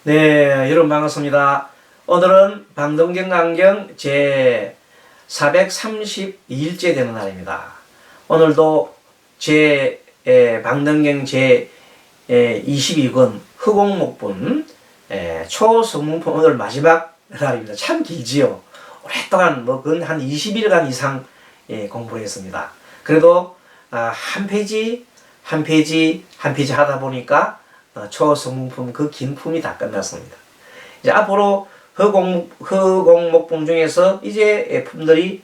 네, 여러분 반갑습니다. 오늘은 방동경강경 제 432일째 되는 날입니다. 오늘도 제 방동경 제 22권 허공목분 초성문품 오늘 마지막 날입니다. 참 길지요. 오랫동안 한 20일간 이상 공부를 했습니다. 그래도 한 페이지 하다 보니까 초성문품 그 긴 품이 다 끝났습니다. 이제 앞으로 허공목품 중에서 이제 품들이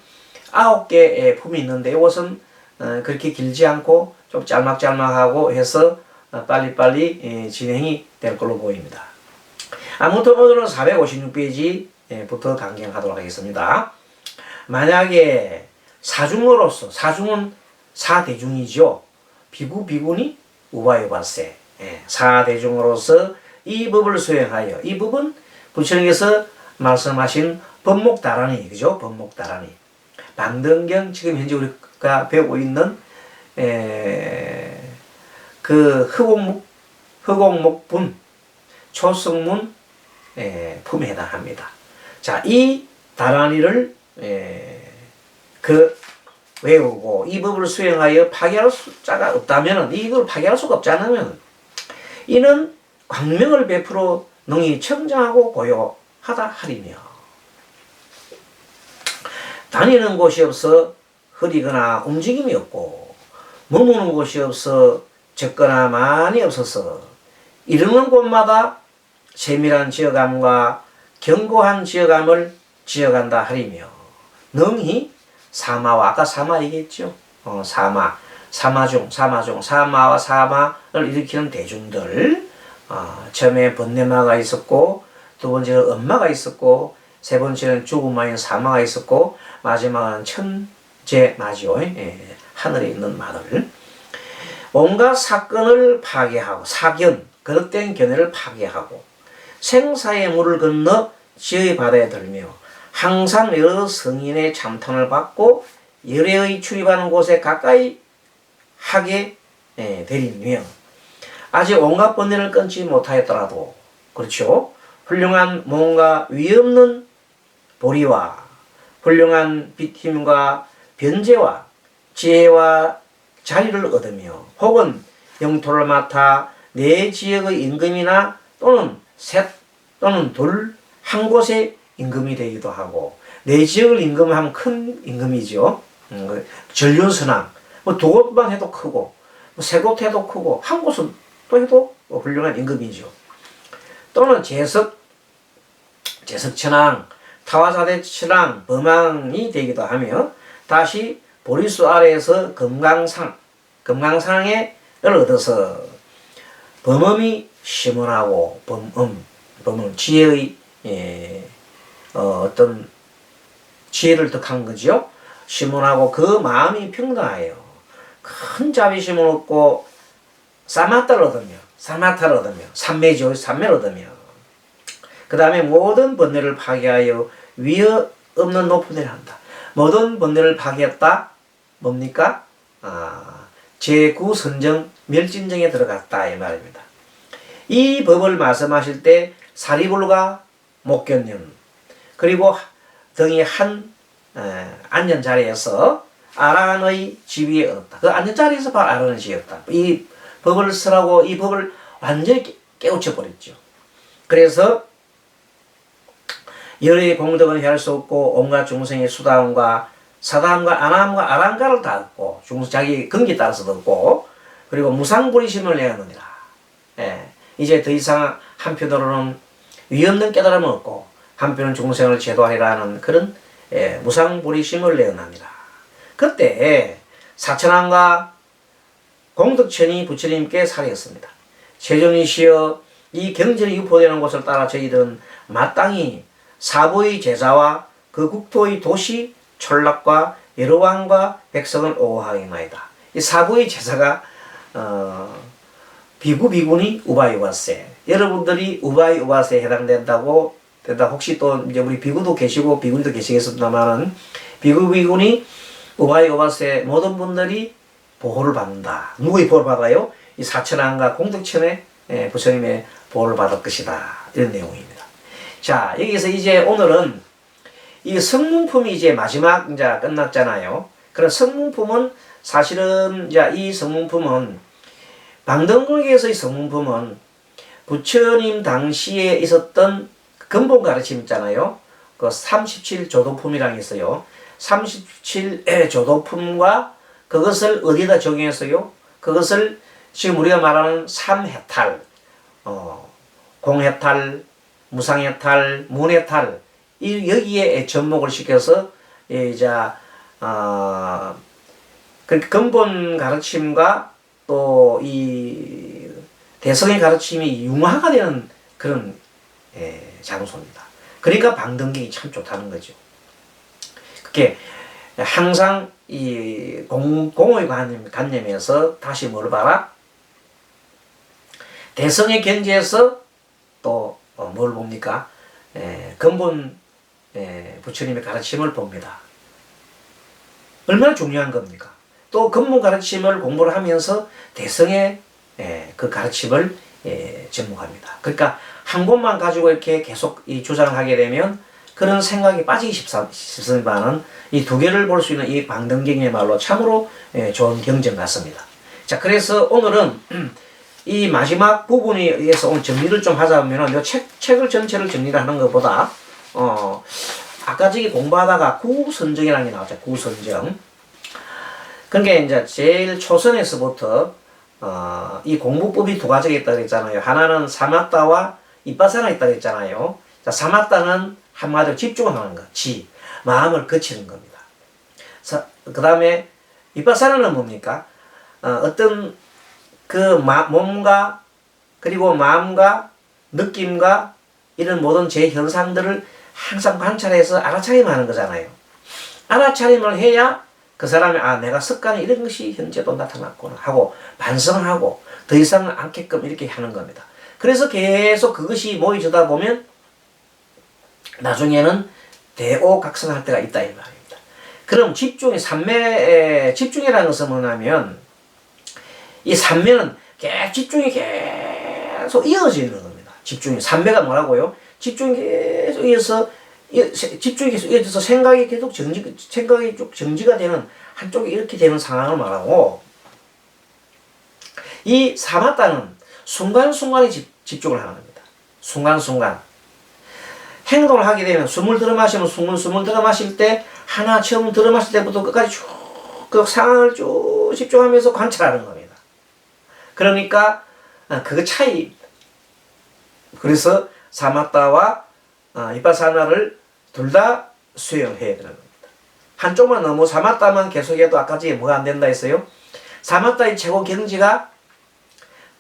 9개 품이 있는데 이것은 그렇게 길지 않고 좀 짤막짤막하고 해서 빨리빨리 진행이 될 걸로 보입니다. 아무튼 오늘은 456페이지부터 강경하도록 하겠습니다. 만약에 사중으로서, 사중은 사대중이죠. 비구, 비구니, 우바유바세. 사대중으로서 이 법을 수행하여, 이 법은 부처님께서 말씀하신 법목다라니, 그죠? 법목다라니. 방등경, 지금 현재 우리가 배우고 있는 그 허공목분, 초성문 품에 해당합니다. 자, 이 다라니를 외우고 이 법을 수행하여 파괴할 자가 없다면, 이걸 파괴할 수가 없지 않으면 이는 광명을 베풀어 능히 청정하고 고요하다 하리며, 다니는 곳이 없어 흐리거나 움직임이 없고 머무는 곳이 없어 적거나 많이 없어서 이르는 곳마다 세밀한 지어감과 견고한 지어감을 지어간다 하리며, 능히 사마와, 아까 사마 얘기했죠. 사마와 사마를 일으키는 대중들, 처음에 번뇌마가 있었고, 두 번째는 엄마가 있었고, 세 번째는 죽음마인 사마가 있었고, 마지막은 천재마지요. 하늘에 있는 마들. 온갖 사건을 파괴하고, 거듭된 견해를 파괴하고, 생사의 물을 건너 지의 바다에 들며, 항상 여러 성인의 참탄을 받고 열애의 출입하는 곳에 가까이 하게 되리며, 아직 온갖 번뇌를 끊지 못하였더라도, 그렇죠, 훌륭한 뭔가 위없는 보리와 훌륭한 빛힘과 변제와 지혜와 자리를 얻으며, 혹은 영토를 맡아 내 지역의 임금이나 또는 셋 또는 둘 한 곳에 임금이 되기도 하고, 내 지역을 임금하면 큰 임금이죠. 전륜선왕, 두 곳만 해도 크고, 세 곳 해도 크고, 한 곳은 또 해도 훌륭한 임금이죠. 또는 제석천왕, 타화사대천왕, 범왕이 되기도 하며, 다시 보리수 아래에서 금강상을 얻어서 범음이 심원하고, 범음 지혜의 어떤 지혜를 득한 거죠. 심원하고 그 마음이 평등하여 큰 자비심을 얻고 사마타를 얻으며, 삼매죠. 삼매를 얻으며, 그 다음에 모든 번뇌를 파괴하여 위협 없는 높은 데를 한다. 모든 번뇌를 파괴했다. 뭡니까? 제9선정 멸진정에 들어갔다, 이 말입니다. 이 법을 말씀하실 때 사리불가 목견년, 그리고 등이 한 앉은 자리에서 아란의 지위에 얻었다. 그 앉은 자리에서 바로 아란의 지위였다. 이 법을 쓰라고 이 법을 완전히 깨우쳐 버렸죠. 그래서 열의 공덕은 할 수 없고 온갖 중생의 수다함과 사다함과 안함과 아랑가를 다 얻고, 자기 근기에 따라서 얻고, 그리고 무상불이심을 내었느니라. 이제 더 이상 한편으로는 위없는 깨달음을 얻고 한편은 중생을 제도하리라는 그런 무상불이심을 내어납니다. 그때 사천왕과 공덕천이 부처님께 살해했습니다. 세존이시여, 이 경전이 유포되는 곳을 따라 저희들은 마땅히 사부의 제자와 그 국토의 도시 촌락과 여러 왕과 백성을 오호하겠나이다. 이 사부의 제자가 비구니 우바이와세, 여러분들이 우바이와세에 해당된다고 혹시 또 이제 우리 비구도 계시고 비구니도 계시겠습니다만은, 비구니 우바이와세 모든 분들이 보호를 받는다. 누구의 보호를 받아요? 이 사천왕과 공덕천의 부처님의 보호를 받을 것이다. 이런 내용입니다. 자, 여기서 이제 오늘은 이 성문품이 이제 마지막 이제 끝났잖아요. 그런 성문품은 사실은 이제 이 성문품은 방등글기에서의 성문품은 부처님 당시에 있었던 근본 가르침 있잖아요. 그 37조도품이라는 게 있어요. 37조도품과 그것을 어디다 적용했어요? 그것을 지금 우리가 말하는 삼해탈, 공해탈, 무상해탈, 문해탈, 여기에 접목을 시켜서 이제 그 근본 가르침과 또 이 대성의 가르침이 융화가 되는 그런 장소입니다. 그러니까 방등객이 참 좋다는 거죠. 그게 항상 이 공의 관념에서 다시 뭘 봐라? 대성의 경지에서 또 뭘 봅니까? 근본 부처님의 가르침을 봅니다. 얼마나 중요한 겁니까? 또 근본 가르침을 공부를 하면서 대성의 그 가르침을 접목합니다. 그러니까 한 곳만 가지고 이렇게 계속 이 주장을 하게 되면 그런 생각이 빠지기 쉽습니다만 이 두 개를 볼 수 있는 이 방등경이야말로 참으로 좋은 경전 같습니다. 자, 그래서 오늘은 이 마지막 부분에 의해서 오늘 정리를 좀 하자면 이 책을 전체를 정리를 하는 것보다 아까 저기 공부하다가 구선정이라는 게 나왔죠. 구선정. 그러니까 이제 제일 초선에서부터 이 공부법이 두 가지가 있다고 했잖아요. 하나는 사마타와 이빠사나 있다고 했잖아요. 자, 사마타는 한마디로 집중을 하는 것, 마음을 거치는 겁니다. 그 다음에 이빠사나는 뭡니까? 어떤 그 몸과 그리고 마음과 느낌과 이런 모든 제 현상들을 항상 관찰해서 알아차림을 하는 거잖아요. 알아차림을 해야 그 사람이 내가 습관이 이런 것이 현재도 나타났구나 하고 반성하고 더 이상은 않게끔 이렇게 하는 겁니다. 그래서 계속 그것이 모여지다 보면 나중에는 대오각성할 때가 있다 이 말입니다. 그럼 집중이라는 것은 뭐냐면 이 삼매는 집중이 계속 이어지는 겁니다. 삼매가 뭐라고요? 집중이 계속 이어져서 생각이 쭉 정지가 되는 한쪽이 이렇게 되는 상황을 말하고, 이 사마타는 순간순간에 집중을 하는 겁니다. 순간순간. 행동을 하게 되면 숨을 들어 마시면 숨을 들어 마실 때 하나 처음 들어 마실 때부터 끝까지 쭉 그 상황을 쭉 집중하면서 관찰하는 겁니다. 그러니까 그 차이입니다. 그래서 사마타와 이빠사나를 둘 다 수행해야 되는 겁니다. 한쪽만 너무 사마타만 계속해도 아까 전에 뭐가 안 된다 했어요? 사마타의 최고 경지가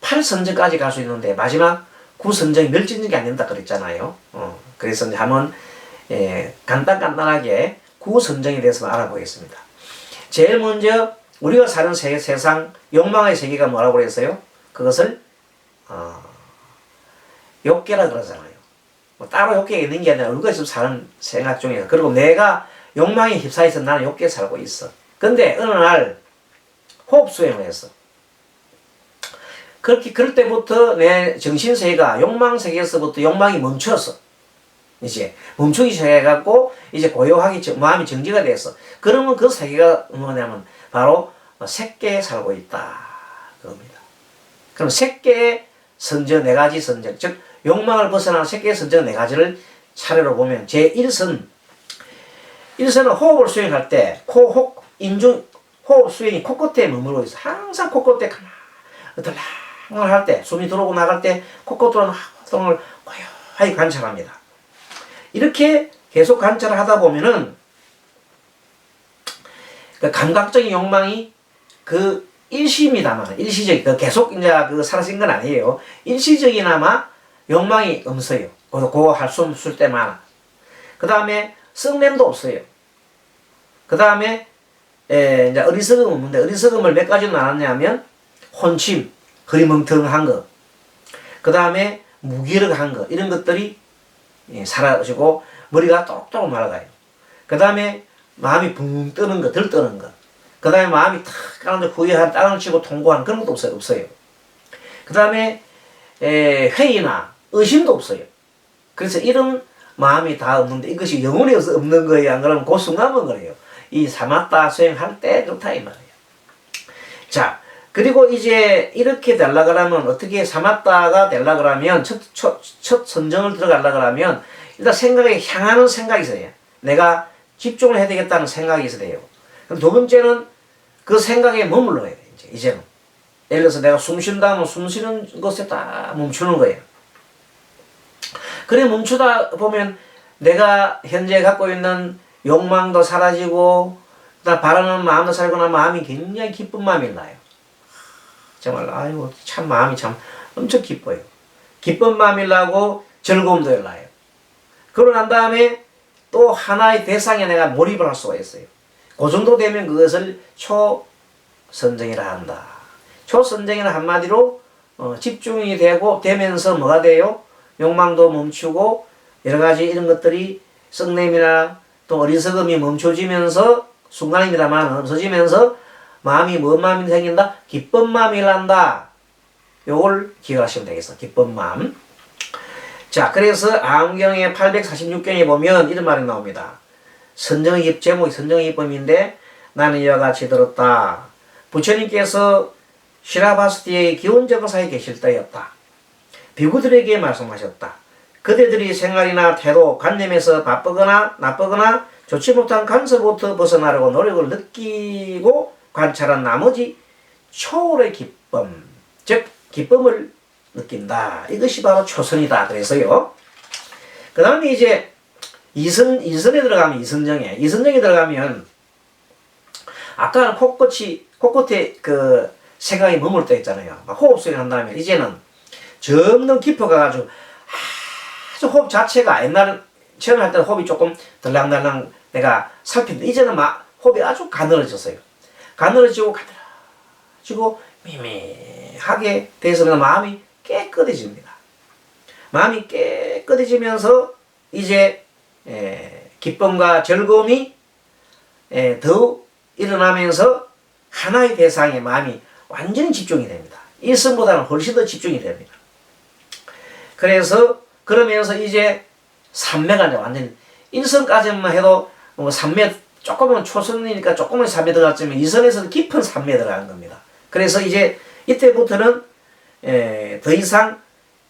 8선정까지 갈 수 있는데 마지막 9선정이 멸진적이 안 된다 그랬잖아요. 그래서 이제 한번 간단하게 9선정에 대해서 알아보겠습니다. 제일 먼저 우리가 사는 세상 욕망의 세계가 뭐라고 그랬어요? 그것을 욕계라 그러잖아요. 뭐 따로 욕계가 있는 게 아니라 우리가 지금 사는 생각 중에서, 그리고 내가 욕망에 휩싸여서 나는 욕계에 살고 있어. 근데 어느 날 호흡 수행을 했어. 그럴 때부터 내 정신세계가 욕망세계에서부터 욕망이 멈췄어. 이제 멈추기 시작해갖고 이제 고요하게 마음이 정지가 됐어. 그러면 그 세계가 뭐냐면 바로 색계에 살고 있다 그겁니다. 그럼 색계의 선정, 네 가지 선정, 즉 욕망을 벗어나는 색계의 선정 네 가지를 차례로 보면 제1선은 호흡을 수행할 때 호흡 수행이 코끝에 머무르고 있어. 항상 코끝에 들락을 할 때, 숨이 들어오고 나갈 때 코끝으로 활동을 고요하게 관찰합니다. 이렇게 계속 관찰을 하다 보면은 그 감각적인 욕망이 그 일시입니다만, 일시적, 계속 이제 사라진 건 아니에요. 일시적이나마 욕망이 없어요. 그거 할 수 없을 때만. 그 다음에 성냄도 없어요. 그 다음에 이제 어리석음 없는데, 어리석음을 몇 가지로 나눴냐면 혼침, 흐리멍텅한 거, 그 다음에 무기력한 거, 이런 것들이 사라지고 머리가 똑똑 말아가요. 그 다음에 마음이 붕 뜨는 거, 덜 뜨는 거, 그 다음에 마음이 탁 가는데 후회한 땅을 치고 통고하는 그런 것도 없어요. 그 다음에 회의나 의심도 없어요. 그래서 이런 마음이 다 없는데 이것이 영혼이 없는 거예요. 안 그러면 그 순간은 그래요. 이 사마타 수행할 때 그렇다 이 말이에요. 자, 그리고 이제 이렇게 되려 그러면 어떻게 사마타가 되려 그러면 첫 선정을 들어가려 그러면 일단 생각에 향하는 생각이 있어야 돼요. 내가 집중을 해야 되겠다는 생각이 있어야 돼요. 두 번째는 그 생각에 머물러야 돼요. 이제는. 예를 들어서 내가 숨 쉰다 하면 숨 쉬는 것에 딱 멈추는 거예요. 그래 멈추다 보면 내가 현재 갖고 있는 욕망도 사라지고 바라는 마음도 살고 나면 마음이 굉장히 기쁜 마음이 나요. 정말 아이고 참 마음이 참 엄청 기뻐요. 기쁜 마음이 나고 즐거움도 나요. 그러고 난 다음에 또 하나의 대상에 내가 몰입을 할 수가 있어요. 그 정도 되면 그것을 초선정이라 한다. 초선정이는 한마디로 집중이 되면서 뭐가 돼요? 욕망도 멈추고 여러 가지 이런 것들이 썩냄이나 또 어리석음이 멈춰지면서 순간입니다만 없어지면서 마음이 뭔 마음이 생긴다? 기쁜 마음이 난다. 요걸 기억하시면 되겠어. 기쁜 마음. 자, 그래서 암경의 846경에 보면 이런 말이 나옵니다. 선정의 제목이 선정의 기쁨인데 나는 이와 같이 들었다. 부처님께서 시라바스티의 기원정사에 계실 때였다. 비구들에게 말씀하셨다. 그대들이 생활이나 태도, 관념에서 바쁘거나 나쁘거나 좋지 못한 간섭부터 벗어나려고 노력을 느끼고 관찰한 나머지 초월의 기쁨, 즉 기쁨을 느낀다. 이것이 바로 초선이다. 그래서요. 그 다음에 이제 이선에 들어가면 이선정에 들어가면 아까는 코끝에 그 생각이 머물 때 있잖아요. 호흡 소리 한 다음에 이제는 점점 깊어가가지고 아주 호흡 자체가 옛날 처음에 할 때는 호흡이 조금 들랑달랑 내가 살피는데 이제는 호흡이 아주 가늘어졌어요. 가늘어지고 미미하게 돼서는 마음이 깨끗해집니다. 마음이 깨끗해지면서 이제 기쁨과 즐거움이 더욱 일어나면서 하나의 대상에 마음이 완전히 집중이 됩니다. 일선보다는 훨씬 더 집중이 됩니다. 그래서 그러면서 이제 삼매가 이제 완전히 일선까지만 해도 뭐 삼매 조금은 초선이니까 조금은 삼매 들어갔지만 이선에서는 깊은 삼매 들어가는 겁니다. 그래서 이제 이때부터는 더 이상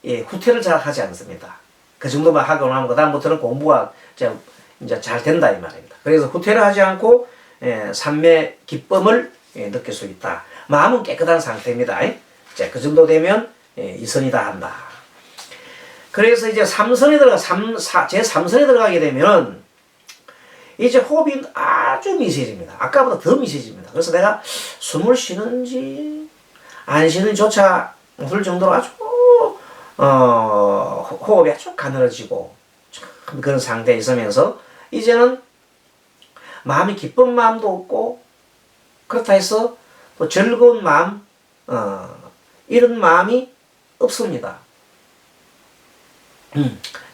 후퇴를 잘 하지 않습니다. 그 정도만 하고 나면 그 다음부터는 공부가 이제 잘 된다 이 말입니다. 그래서 후퇴를 하지 않고 삼매 기쁨을 느낄 수 있다. 마음은 깨끗한 상태입니다. 자, 그 정도 되면 이선이다 한다. 그래서 이제 제3선에 들어가게 되면 이제 호흡이 아주 미세해집니다. 아까보다 더 미세해집니다. 그래서 내가 숨을 쉬는지 안 쉬는지조차 모를 정도로 아주 호흡이 아주 가늘어지고 그런 상태에 있으면서 이제는 마음이 기쁜 마음도 없고 그렇다 해서 또 즐거운 마음 이런 마음이 없습니다.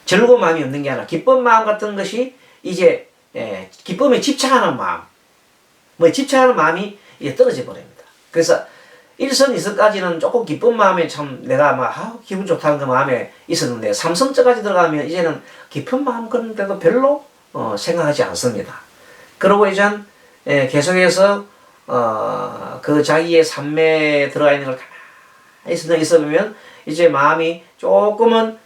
즐거운 마음이 없는 게 아니라 기쁜 마음 같은 것이 이제 기쁨에 집착하는 마음 집착하는 마음이 이제 떨어져 버립니다. 그래서 1선, 2선까지는 조금 기쁜 마음에 참 내가 기분 좋다는 그 마음에 있었는데 3선까지 들어가면 이제는 기쁜 마음 그런데도 별로 생각하지 않습니다. 그러고 이제 계속해서 그 자기의 삼매에 들어가 있는 걸 가만히 있어보면 이제 마음이 조금은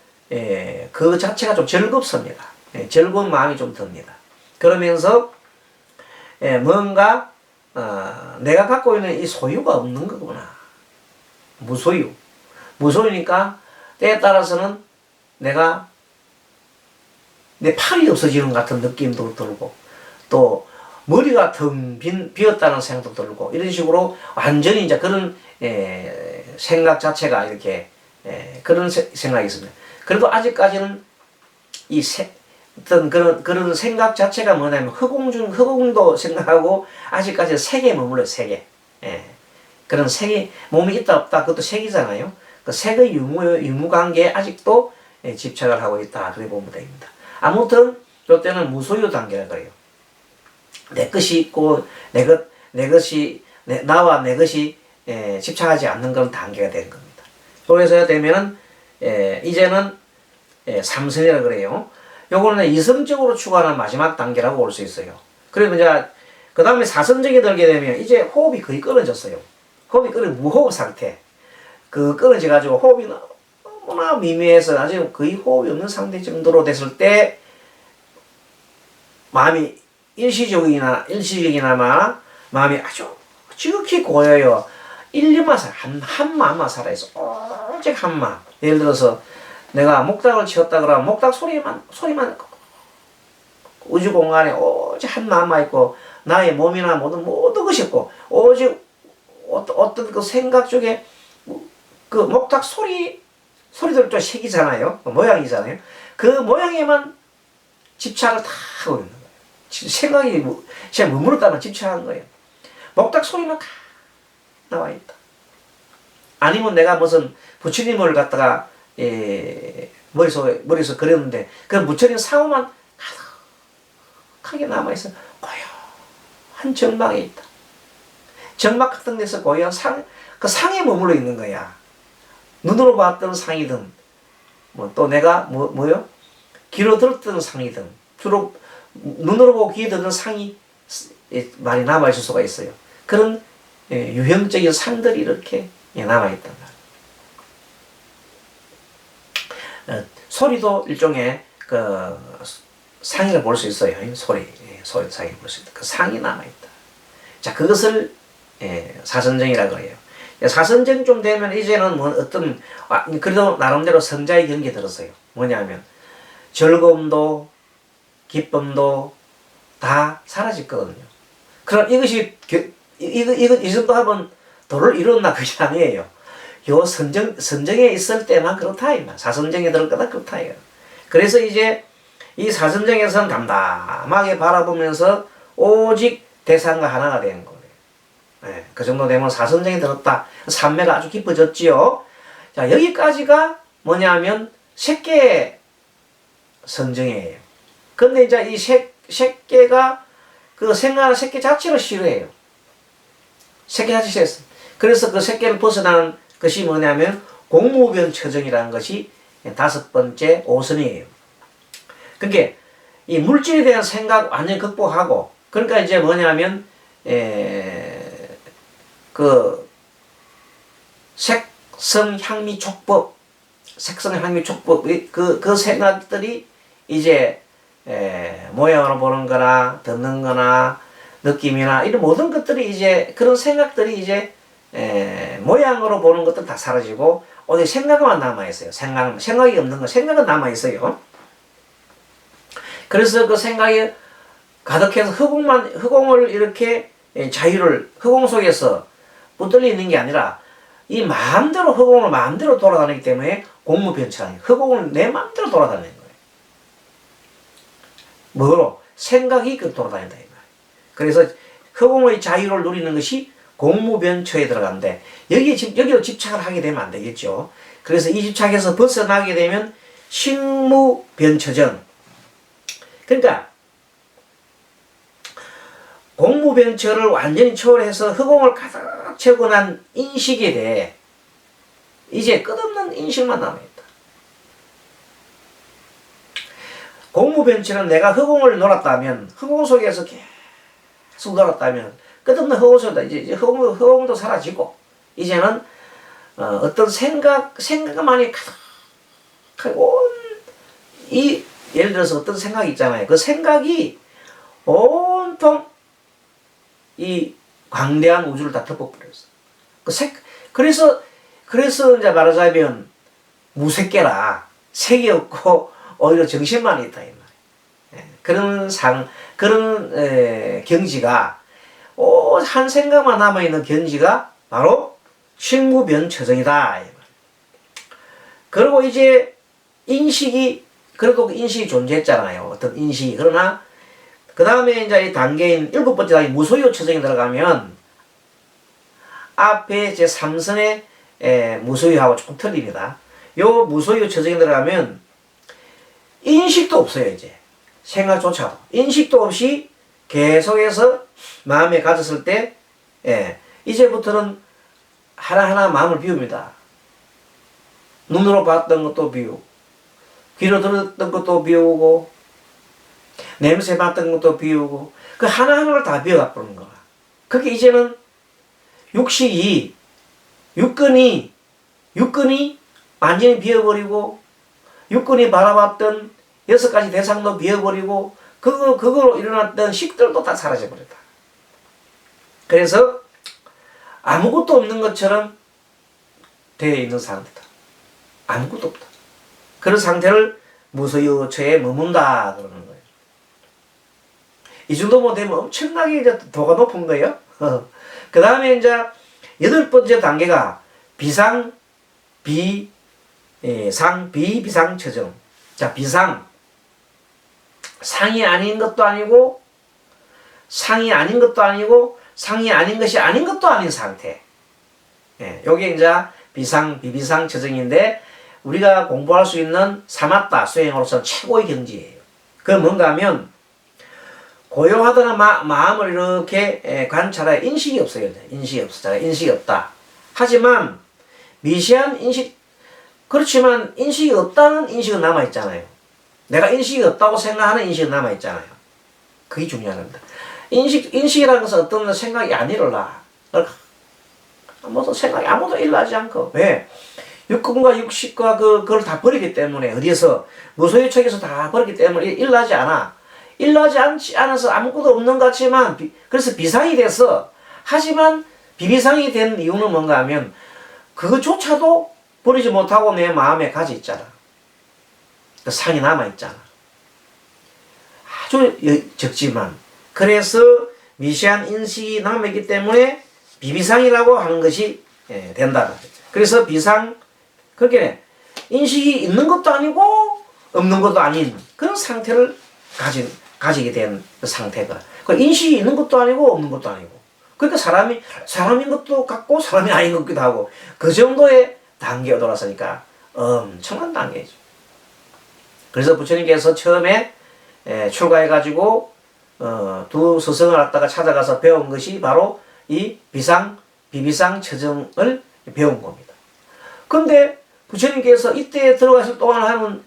그 자체가 좀 즐겁습니다. 즐거운 마음이 좀 듭니다. 그러면서 뭔가 내가 갖고 있는 이 소유가 없는 거구나. 무소유니까 때에 따라서는 내가 내 팔이 없어지는 것 같은 느낌도 들고 또 머리가 텅 비었다는 생각도 들고 이런 식으로 완전히 이제 그런 생각 자체가 이렇게 그런 생각이 있습니다. 그래도 아직까지는 어떤 그런 생각 자체가 뭐냐면 허공도 생각하고 아직까지 색에 머물러요. 색에. 그런 색이 몸이 있다 없다 그것도 색이잖아요. 그 색의 유무관계에 아직도 집착을 하고 있다. 그렇게 보면 됩니다. 아무튼 이때는 무소유 단계라 그래요. 내 것이 있고 나와 내 것이 집착하지 않는 그런 단계가 되는 겁니다. 그래서 되면은 이제는 삼선이라 그래요. 요거는 이성적으로 추구하는 마지막 단계라고 볼 수 있어요. 그리고 이제 그 다음에 사선적이 들게 되면 이제 호흡이 거의 끊어졌어요. 호흡이 무호흡 상태. 끊어져 가지고 호흡이 너무나 미미해서 아주 거의 호흡이 없는 상태 정도로 됐을 때 마음이 일시적이나마 마음이 아주 지극히 고여요. 1년만 한 마음만 살아있어. 오직 한 마음. 예를 들어서 내가 목탁을 치웠다 그러면 목탁 소리만 우주 공간에 오직 한 마음만 있고 나의 몸이나 모든 것이 없고 오직 어떤 그 생각 쪽에 그 목탁 소리들 좀 색이잖아요. 모양이잖아요. 그 모양에만 집착을 다 하고 있는 거예요. 생각이 제가 머무르다만 집착한 거예요. 목탁 소리만 나와 있다. 아니면 내가 무슨 부처님을 갖다가 머릿속에 그렸는데 그 부처님 상호만 가득하게 남아있어. 고요한 정막에 있다. 정막 같은 데서 고요한 그 상에 머물러 있는 거야. 눈으로 봤던 상이든 또 내가 뭐요? 귀로 들었던 상이든 주로 눈으로 보고 귀에 듣는 상이 많이 남아있을 수가 있어요. 그런 유형적인 상들이 이렇게 남아있단 말이에요. 소리도 일종의 그 상이라 볼 수 있어요. 소리 상이 볼 수 있다. 그 상이 남아있다. 자, 그것을 사선정이라고 해요. 사선정 좀 되면 이제는 그래도 나름대로 성자의 경계에 들었어요. 뭐냐면 즐거움도 기쁨도 다 사라졌거든요. 그럼 이것이 이 정도 하면 도를 이뤘나 그게 아니에요. 요 선정에 있을 때만 그렇다 이말. 사선정에 들을 거다 그렇다 이거. 그래서 이제 이 사선정에서는 담담하게 바라보면서 오직 대상과 하나가 되는 거예요. 그 정도 되면 사선정에 들었다. 삼매가 아주 깊어졌지요. 자, 여기까지가 뭐냐면 색계 선정이에요. 근데 이제 이 색계가 그 생각하는 색계 자체를 싫어해요. 색계 자체를 싫어했어. 그래서 그 색계를 벗어나는 것이 뭐냐면 공무변처정이라는 것이 5번째 5선이에요. 그러니까 이 물질에 대한 생각 완전히 극복하고, 그러니까 이제 뭐냐면 그 색성향미촉법 그 생각들이 이제 모양으로 보는 거나 듣는 거나 느낌이나 이런 모든 것들이 이제 그런 생각들이 이제 모양으로 보는 것들 다 사라지고 오직 생각만 남아있어요. 생각이 없는 거 생각은 남아있어요. 그래서 그 생각이 가득해서 허공을 이렇게 자유를 허공 속에서 붙들려 있는 게 아니라 이 마음대로 허공을 마음대로 돌아다니기 때문에 공무변처라는 허공을 내 마음대로 돌아다니는 거예요. 뭐로? 생각이 돌아다닌다 이 말이에요. 그래서 허공의 자유를 누리는 것이 공무변처에 들어간대. 여기로 집착을 하게 되면 안 되겠죠. 그래서 이 집착에서 벗어나게 되면 식무변처전. 그러니까 공무변처를 완전히 초월해서 허공을 가득 채우고 난 인식에 대해 이제 끝없는 인식만 남아있다. 공무변처는 내가 허공을 놀았다면, 허공 속에서 계속 놀았다면 끝없는 허공 속에다 이제 허공도 사라지고 이제는 어떤 생각만이 가득하고 예를 들어서 어떤 생각이 있잖아요. 그 생각이 온통 이 광대한 우주를 다 덮어버렸어. 그래서 이제 말하자면 무색계라. 색이 없고 오히려 정신만 있다 이 말이에요. 그런 경지가 한 생각만 남아 있는 경지가 바로 식무변처정이다 이 말이에요. 그리고 이제 그래도 그 인식이 존재했잖아요. 어떤 인식이. 그러나 그 다음에 이제 이 단계인 7번째 단계 무소유 처정에 들어가면 앞에 제 3선의 무소유하고 조금 틀립니다. 요 무소유 처정에 들어가면 인식도 없어요. 이제 생각조차도 인식도 없이 계속해서 마음에 가졌을 때 이제부터는 하나하나 마음을 비웁니다. 눈으로 봤던 것도 비우고, 귀로 들었던 것도 비우고, 냄새 맡던 것도 비우고, 그 하나하나를 다 비워가 버리는 거야. 그게 이제는 육근이 완전히 비워버리고, 육근이 바라봤던 6가지 대상도 비워버리고, 그거로 일어났던 식들도 다 사라져버렸다. 그래서 아무것도 없는 것처럼 되어 있는 상태다. 아무것도 없다. 그런 상태를 무소유처에 머문다 그러는 거예요. 이 정도면 되면 엄청나게 이제 도가 높은 거예요. 그 다음에 이제 8번째 단계가 비상, 비상 처정. 자, 비상. 상이 아닌 것도 아니고, 상이 아닌 것도 아니고, 상이 아닌 것이 아닌 것도 아닌 상태. 예, 요게 이제 비상, 비비상 처정인데, 우리가 공부할 수 있는 사마타 수행으로서 최고의 경지예요. 그 뭔가 하면, 고요하다는 마음을 이렇게 관찰해 인식이 없어요. 인식이 없어. 인식이 없다. 하지만 미세한 인식, 그렇지만 인식이 없다는 인식은 남아있잖아요. 내가 인식이 없다고 생각하는 인식은 남아있잖아요. 그게 중요한 겁니다. 인식이라는 것은 어떤 생각이 안 일어나. 아무도 일어나지 않고. 왜? 육근과 육식과 그걸 다 버리기 때문에, 어디에서, 무소유책에서 다 버리기 때문에 일어나지 않아. 일어나지 않아서 아무것도 없는 것 같지만, 그래서 비상이 돼서, 하지만 비비상이 된 이유는 뭔가 하면, 그것조차도 버리지 못하고 내 마음에 가지 있잖아. 그 상이 남아있잖아. 아주 적지만. 그래서 미세한 인식이 남아있기 때문에 비비상이라고 하는 것이 된다. 그래서 비상, 그렇게 인식이 있는 것도 아니고 없는 것도 아닌 그런 상태를 가지게 된 그 상태가. 그 인식이 있는 것도 아니고 없는 것도 아니고. 그러니까 사람인 것도 같고 사람이 아닌 것 같기도 하고 그 정도의 단계에 돌아서니까 엄청난 단계죠. 그래서 부처님께서 처음에 출가해가지고 두 스승을 갖다가 찾아가서 배운 것이 바로 이 비비상 처정을 배운 겁니다. 근데 부처님께서 이때 들어가실 동안 하는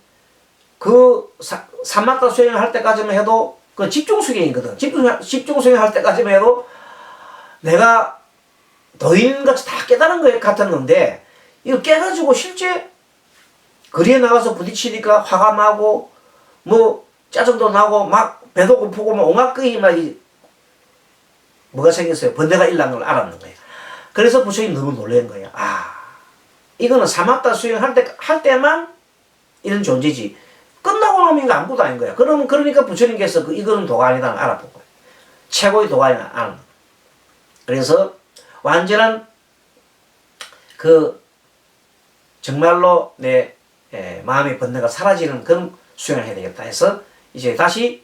그 사마타 수행을 할 때까지만 해도 그 집중수행이거든. 집중수행 할 때까지만 해도 내가 도인같이 다 깨달은 것 같았는데 이거 깨가지고 실제 거리에 나가서 부딪히니까 화가 나고 뭐 짜증도 나고 막 배도 고프고 막 온갖 끄이 막 뭐가 생겼어요. 번뇌가 일어난 걸 알았는 거예요. 그래서 부처님 너무 놀란 거예요. 이거는 사마타 수행할 때만 이런 존재지. 끝나고 나면 이거 아무것도 아닌 거야. 그러니까 부처님께서 이거는 도가 아니다는 걸 알아본 거예요. 최고의 도가 아니다는 걸 아는 거예요. 그래서 완전한 정말로 내 마음의 번뇌가 사라지는 그런 수행을 해야 되겠다 해서 이제 다시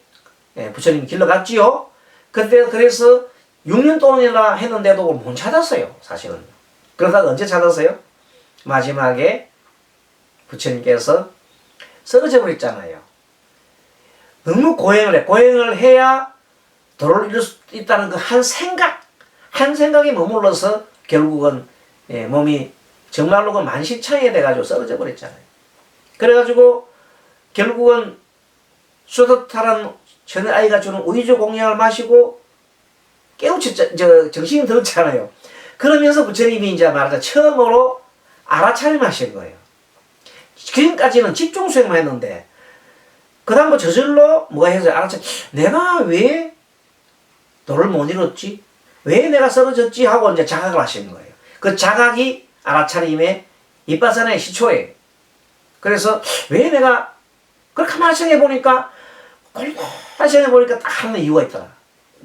부처님 길러갔지요. 그래서 6년 동안이나 했는데도 못 찾았어요. 사실은. 그러다가 언제 찾았어요? 마지막에 부처님께서 쓰러져 버렸잖아요. 너무 고행을 해야 도를 이룰 수 있다는 그 한 생각이 머물러서 결국은 몸이 정말로 그 만신창이가 돼가지고 쓰러져 버렸잖아요. 그래가지고 결국은 수도타란 전에 아이가 주는 우유주 공양을 마시고 정신이 들었잖아요. 그러면서 부처님이 이제 말하자 처음으로 알아차림하신 거예요. 지금까지는 집중수행만 했는데 그 다음 저절로 뭐가 해서 내가 왜 도를 못 이뤘지? 왜 내가 쓰러졌지? 하고 이제 자각을 하시는 거예요. 그 자각이 알아차림의 이빠사나의 시초예요. 그래서 왜 내가 그렇게 가만히 생각해보니까 골고루 생각해보니까 딱 하는 이유가 있더라.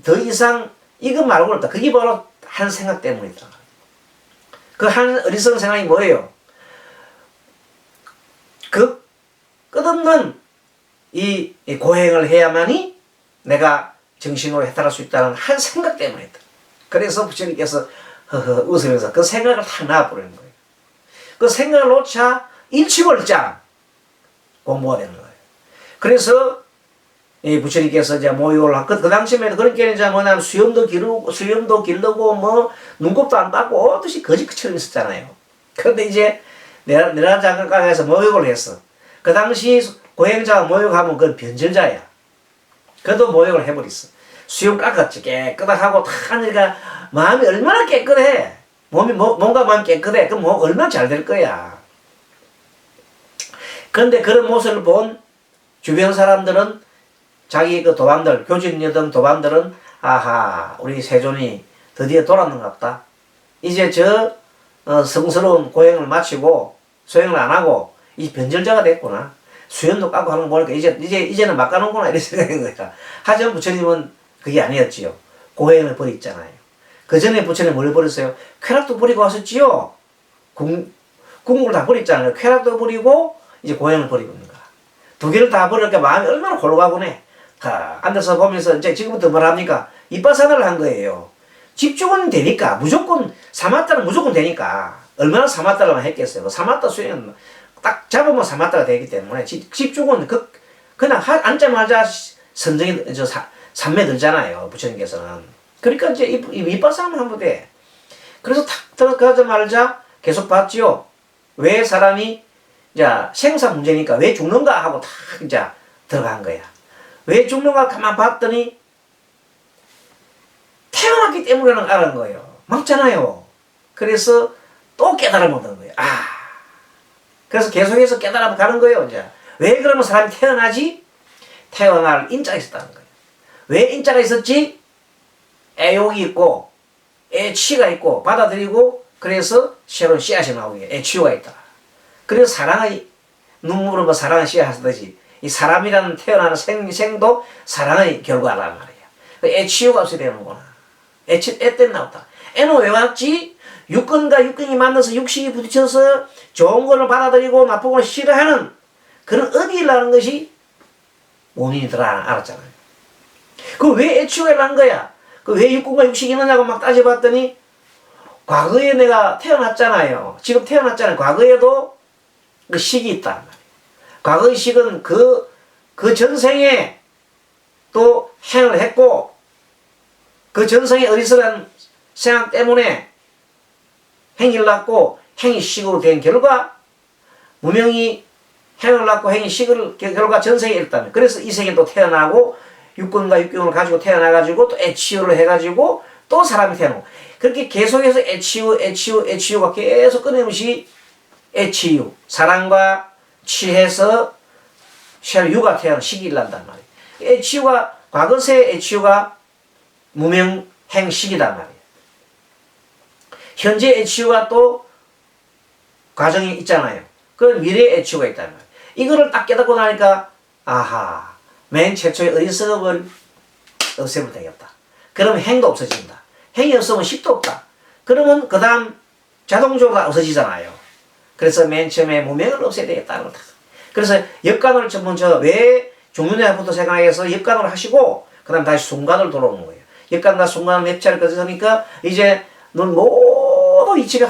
더 이상 이것 말고는 없다. 그게 바로 한 생각 때문이더라. 그 한 어리석은 생각이 뭐예요? 그 끝없는 이 고행을 해야만이 내가 정신으로 해탈할 수 있다는 한 생각 때문이다. 그래서 부처님께서 웃으면서 그 생각을 다 놔버리는 거예요. 그 생각을 놓자 일취월장 공부가 되는 거예요. 그래서 부처님께서 이제 모욕을 하고 그 당시에는 그런 게 이제 뭐냐면 수염도 기르고 뭐 눈곱도 안 닦고 어듯이 거짓처럼 있었잖아요. 그런데 이제 내라장강에서 모욕을 했어. 그 당시 고행자가 모욕하면 그건 변절자야. 그도 모욕을 해버렸어. 수염 깎았지. 깨끗하고 다 하니까 마음이 얼마나 깨끗해. 몸과 마음이 깨끗해. 그럼 뭐 얼마나 잘 될 거야. 그런데 그런 모습을 본 주변 사람들은 자기 그 도반들, 교진여등 도반들은 아하, 우리 세존이 드디어 돌아왔는갑다. 이제 저 성스러운 고행을 마치고 소행을 안 하고 이 변절자가 됐구나. 수염도 깎고 하는 거 보니까 이제는 막 가는구나 이런 생각인 거야. 하지만 부처님은 그게 아니었지요. 고행을 버렸잖아요. 그 전에 부처님 뭘 버렸어요? 쾌락도 버리고 왔었지요. 궁극을 다 버렸잖아요. 쾌락도 버리고 이제 고행을 버리고 있는 거야. 두 개를 다 버리니까 마음이 얼마나 홀가분해. 앉아서 보면서 이제 지금부터 뭘 합니까? 이빠사나를 한 거예요. 집중은 되니까 무조건 사마타는 무조건 되니까 얼마나 사마타를 했겠어요. 사마타 수행은 딱 잡으면 사마타가 되기 때문에 집중은 그냥 앉자마자 선정이 삼매 들잖아요. 부처님께서는. 그러니까 이제 이빠사나만 하면 돼. 그래서 탁 들어가자마자 계속 봤지요. 왜 사람이 이제 생사 문제니까 왜 죽는가 하고 탁 이제 들어간 거야. 왜 죽는가 가만 봤더니 태어났기 때문에는 알은 거예요. 막잖아요. 그래서 또 깨달음을 얻는 거예요. 그래서 계속해서 깨달아 가는 거예요. 이제 왜 그러면 사람이 태어나지? 태어날 인자가 있었다는 거예요. 왜 인자가 있었지? 애욕이 있고 애취가 있고 받아들이고 그래서 새로운 씨앗이 나오게 애취가 있다. 그래서 사랑의 눈물은 뭐 사랑의 씨앗이듯이 이 사람이라는 태어나는 생도 사랑의 결과란 말이야. 애취가 없이 되는구나. 애 때문에 나왔다. 애는 왜 왔지? 육근과 육근이 만나서 육식이 부딪혀서 좋은 거를 받아들이고 나쁜 걸 싫어하는 그런 의리라는 것이 원인이더라 알았잖아요. 그 왜 애취가 난 거야? 그 왜 육근과 육식이 있느냐고 막 따져봤더니 과거에 내가 태어났잖아요. 지금 태어났잖아요. 과거에도 그 식이 있단 말이에요. 과거의 식은 그 전생에 또 행을 했고 그 전생의 어리석은 생각 때문에 행위를 낳고 행위 식으로 된 결과 무명이 행을 낳고 행위 식을 결과 전생에 일단 그래서 이 생에 또 태어나고 육근과 육경을 가지고 태어나가지고 또 애치유를 해가지고 또 사람이 태어나고 그렇게 계속해서 애치유가 계속 끊임없이 애치유 사랑과 취해서 유가 태어난 시기를 난단 말이에요. 애치유가 과거세 애치유가 무명행식이단 말이에요. 현재 애치유가 또 과정이 있잖아요. 그런 미래 애치유가 있단 말이에요. 이거를 딱 깨닫고 나니까 아하 맨 최초의 어리석음을 없애면 되겠다. 그러면 행도 없어진다. 행이 없으면 식도 없다. 그러면 그 다음 자동적으로 없어지잖아요. 그래서 맨 처음에 무명을 없애야 되겠다는 거다. 그래서 역간을 먼저 왜 종륜회부터 생각해서 역간을 하시고 그 다음 다시 순간을 돌아오는 거예요. 역간과 순간을 몇 차례 거쳐서니까 이제 넌 모두 이치가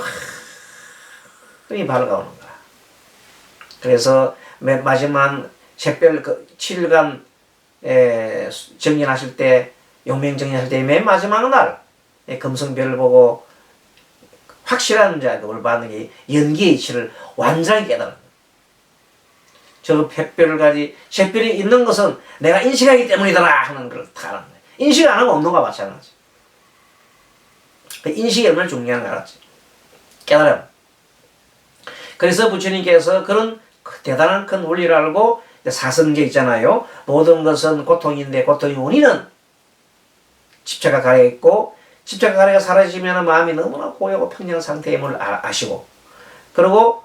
흔히 밝아오는 거야. 그래서 맨 마지막 색별 7일간 정진하실 때 용맹 정진하실 때 맨 마지막 날 금성별을 보고 확실한 그걸 받는 게 연기의 이치를 완전히 깨달은 거예요. 저 샛별을 가지 샛별이 있는 것은 내가 인식하기 때문이더라 하는 걸 다 알았네. 인식 안 하고 없는 거와 마찬가지. 인식이 얼마나 중요한 거 알았지. 깨달음. 그래서 부처님께서 그런 대단한 큰 원리를 알고 사성제 있잖아요. 모든 것은 고통인데 고통의 원인은 집착과 가래가 있고 집착과 가래가 사라지면 마음이 너무나 고요하고 평정 상태임을 아시고 그리고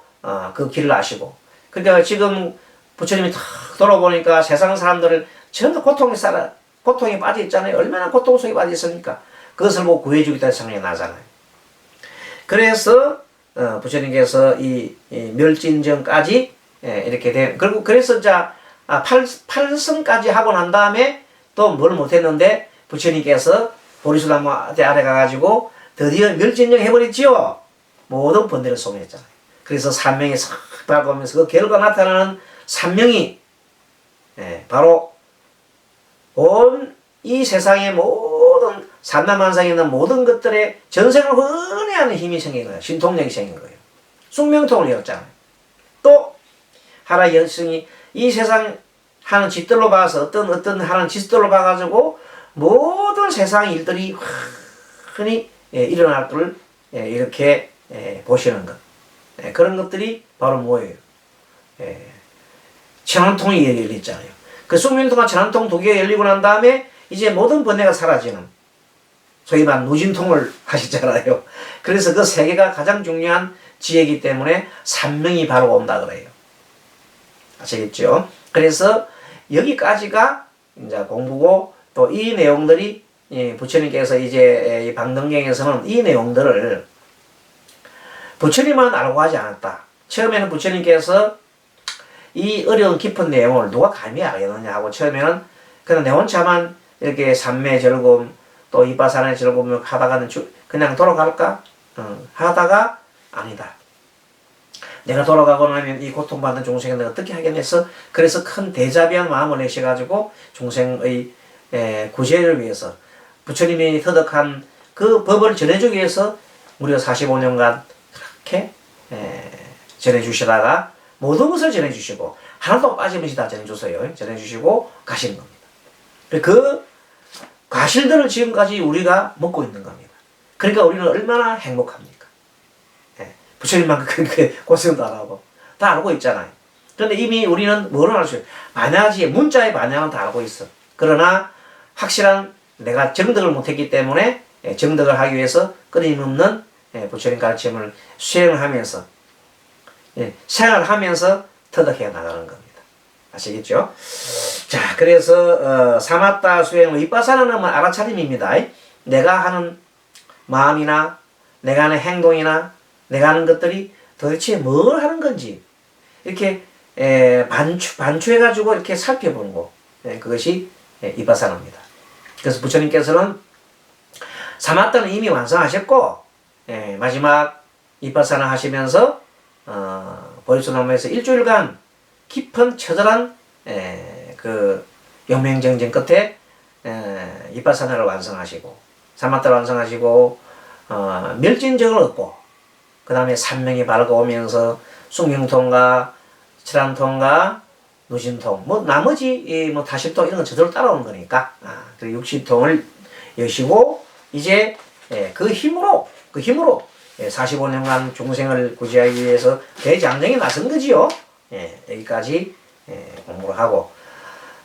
그 길을 아시고 그러니까 지금 부처님이 탁 돌아보니까 세상 사람들을 전부 고통에 빠져 있잖아요. 얼마나 고통 속에 빠져 있습니까? 그것을 뭐 구해주겠다는 생각이 나잖아요. 그래서 부처님께서 이 멸진정까지 이렇게 된 그리고 그래서 팔성까지 하고 난 다음에 또 뭘 못했는데 부처님께서 보리수나무한테 아래 가가지고 드디어 멸진정 해버렸지요. 모든 번뇌를 소멸했잖아요. 그래서 산명이 싹 밝아오면서 그 결과 나타나는 산명이 바로 온 이 세상의 모든 산나만상에 있는 모든 것들의 전생을 혼내하는 힘이 생긴 거예요. 신통력이 생긴 거예요. 숙명통을 열었잖아요. 하나의 영성이 이 세상 하는 짓들로 봐서 어떤 하는 짓들로 봐가지고 모든 세상 일들이 흔히 일어날 것을 이렇게 보시는 것. 그런 것들이 바로 뭐예요? 천안통이 열렸잖아요. 그 숙명 동안 천안통 두 개가 열리고 난 다음에 이제 모든 번뇌가 사라지는 소위 말하는 누진통을 하시잖아요. 그래서 그 세 개가 가장 중요한 지혜이기 때문에 산명이 바로 온다 그래요. 아시겠죠? 그래서 여기까지가 이제 공부고 또 이 내용들이 부처님께서 이제 이 방등경에서는 이 내용들을 부처님만 알고 하지 않았다. 처음에는 부처님께서 이 어려운 깊은 내용을 누가 감히 알겠느냐 하고 처음에는 그냥 내 혼자만 이렇게 삼매 즐거움 또 이빠사나의 즐거움을 하다가는 그냥 돌아갈까? 하다가 아니다. 내가 돌아가고 나면 이 고통받는 종생을 내가 어떻게 하겠냐서 그래서 큰 대자비한 마음을 내셔가지고 종생의 구제를 위해서 부처님이 터득한 그 법을 전해주기 위해서 무려 45년간 그렇게 전해주시다가 모든 것을 전해주시고 하나도 빠짐없이 다 전해주세요. 전해주시고 가신 겁니다. 그 과실들을 지금까지 우리가 먹고 있는 겁니다. 그러니까 우리는 얼마나 행복합니까? 부처님만큼 그렇게 고생도 안 하고 다 알고 있잖아요. 그런데 이미 우리는 뭐를 알 수 있어요? 만야지 문자의 만야는 다 알고 있어. 그러나 확실한 내가 정득을 못했기 때문에 정득을 하기 위해서 끊임없는 부처님 가르침을 수행을 하면서 생활하면서 터득해 나가는 겁니다. 아시겠죠? 자, 그래서 사마타 수행을 이빠사나는 알아차림입니다. 내가 하는 마음이나 내가 하는 행동이나 내가 하는 것들이 도대체 뭘 하는 건지 이렇게 반추해가지고 이렇게 살펴보는 거. 그것이 이빠사나입니다. 그래서 부처님께서는 사마타는 이미 완성하셨고 마지막 이빠사나 하시면서 보리수나무에서 일주일간 깊은 처절한 그 용맹정진 끝에 이빠사나를 완성하시고 사마타를 완성하시고 멸진정을 얻고 그 다음에 산명이 밝아오면서 숙명통과 칠한통과 누진통 뭐 나머지 뭐 다십통 이런 건 저절로 따라오는 거니까 그 육십통을 여시고 이제 그 힘으로 45년간 중생을 구제하기 위해서 대장정에 나선 거지요. 여기까지 공부를 하고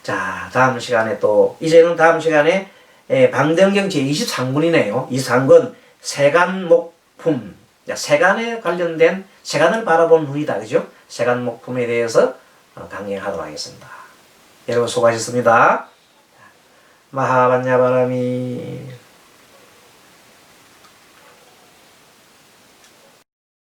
자 다음 시간에 또 이제는 다음 시간에 방등경 제23권이네요. 23권 세간목품 세간에 관련된 세간을 바라본 눈이다. 그죠? 세간목품에 대해서 강의하도록 하겠습니다. 여러분 수고하셨습니다. 마하반야바라미